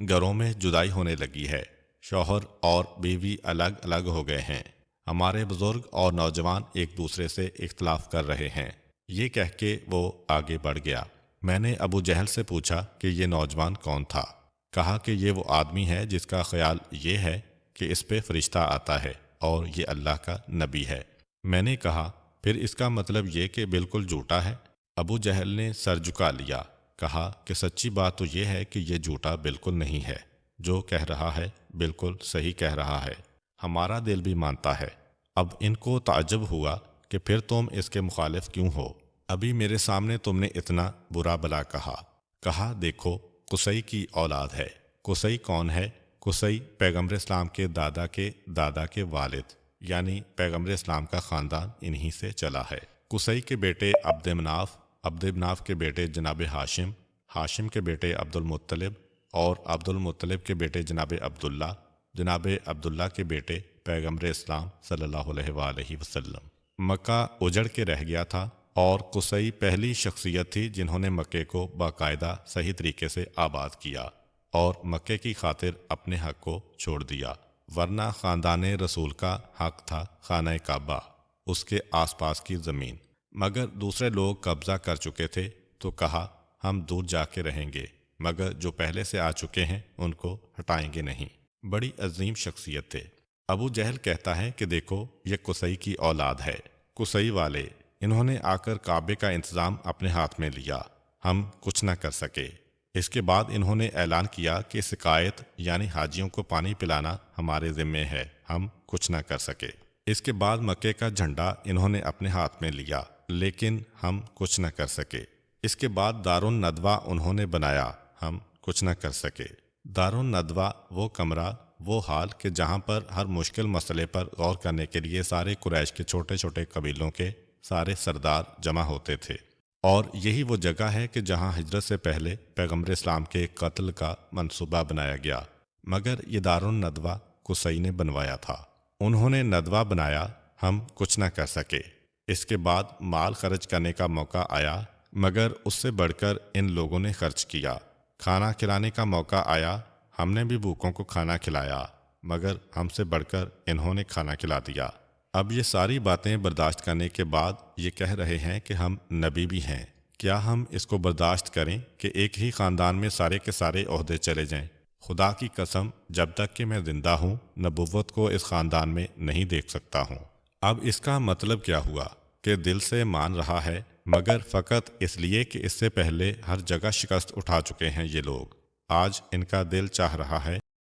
گھروں میں جدائی ہونے لگی ہے، شوہر اور بیوی الگ الگ ہو گئے ہیں، ہمارے بزرگ اور نوجوان ایک دوسرے سے اختلاف کر رہے ہیں۔ یہ کہہ کے وہ آگے بڑھ گیا۔ میں نے ابو جہل سے پوچھا کہ یہ نوجوان کون تھا؟ کہا کہ یہ وہ آدمی ہے جس کا خیال یہ ہے کہ اس پہ فرشتہ آتا ہے اور یہ اللہ کا نبی ہے۔ میں نے کہا پھر اس کا مطلب یہ کہ بالکل جھوٹا ہے؟ ابو جہل نے سر جھکا لیا، کہا کہ سچی بات تو یہ ہے کہ یہ جھوٹا بالکل نہیں ہے، جو کہہ رہا ہے بالکل صحیح کہہ رہا ہے، ہمارا دل بھی مانتا ہے۔ اب ان کو تعجب ہوا کہ پھر تم اس کے مخالف کیوں ہو؟ ابھی میرے سامنے تم نے اتنا برا بلا کہا دیکھو قصی کی اولاد ہے۔ قصی کون ہے؟ قصی پیغمبر اسلام کے دادا کے والد، یعنی پیغمبر اسلام کا خاندان انہی سے چلا ہے۔ قصی کے بیٹے عبد مناف، عبد مناف کے بیٹے جناب ہاشم، ہاشم کے بیٹے عبد المطلب، اور عبد المطلب کے بیٹے جناب عبداللہ، جناب عبداللہ کے بیٹے پیغمبر اسلام صلی اللہ علیہ وآلہ وسلم۔ مکہ اجڑ کے رہ گیا تھا، اور قصی پہلی شخصیت تھی جنہوں نے مکے کو باقاعدہ صحیح طریقے سے آباد کیا اور مکے کی خاطر اپنے حق کو چھوڑ دیا، ورنہ خاندان رسول کا حق تھا خانہ کعبہ، اس کے آس پاس کی زمین، مگر دوسرے لوگ قبضہ کر چکے تھے تو کہا ہم دور جا کے رہیں گے، مگر جو پہلے سے آ چکے ہیں ان کو ہٹائیں گے نہیں۔ بڑی عظیم شخصیت تھے۔ ابو جہل کہتا ہے کہ دیکھو یہ قصی کی اولاد ہے، قصی والے، انہوں نے آ کر کعبے کا انتظام اپنے ہاتھ میں لیا، ہم کچھ نہ کر سکے۔ اس کے بعد انہوں نے اعلان کیا کہ سقائیت یعنی حاجیوں کو پانی پلانا ہمارے ذمے ہے، ہم کچھ نہ کر سکے۔ اس کے بعد مکے کا جھنڈا انہوں نے اپنے ہاتھ میں لیا، لیکن ہم کچھ نہ کر سکے۔ اس کے بعد دارالندوہ انہوں نے بنایا، ہم کچھ نہ کر سکے۔ دارالندوہ وہ کمرہ، وہ حال کہ جہاں پر ہر مشکل مسئلے پر غور کرنے کے لیے سارے قریش کے چھوٹے چھوٹے قبیلوں کے سارے سردار جمع ہوتے تھے، اور یہی وہ جگہ ہے کہ جہاں ہجرت سے پہلے پیغمبر اسلام کے قتل کا منصوبہ بنایا گیا، مگر یہ دارالندوہ قصی نے بنوایا تھا۔ انہوں نے ندوہ بنایا، ہم کچھ نہ کر سکے۔ اس کے بعد مال خرچ کرنے کا موقع آیا، مگر اس سے بڑھ کر ان لوگوں نے خرچ کیا۔ کھانا کھلانے کا موقع آیا، ہم نے بھی بھوکوں کو کھانا کھلایا، مگر ہم سے بڑھ کر انہوں نے کھانا کھلا دیا۔ اب یہ ساری باتیں برداشت کرنے کے بعد یہ کہہ رہے ہیں کہ ہم نبی بھی ہیں۔ کیا ہم اس کو برداشت کریں کہ ایک ہی خاندان میں سارے کے سارے عہدے چلے جائیں؟ خدا کی قسم جب تک کہ میں زندہ ہوں نبوت کو اس خاندان میں نہیں دیکھ سکتا ہوں۔ اب اس کا مطلب کیا ہوا کہ دل سے مان رہا ہے، مگر فقط اس لیے کہ اس سے پہلے ہر جگہ شکست اٹھا چکے ہیں یہ لوگ۔ آج ان کا دل چاہ رہا ہے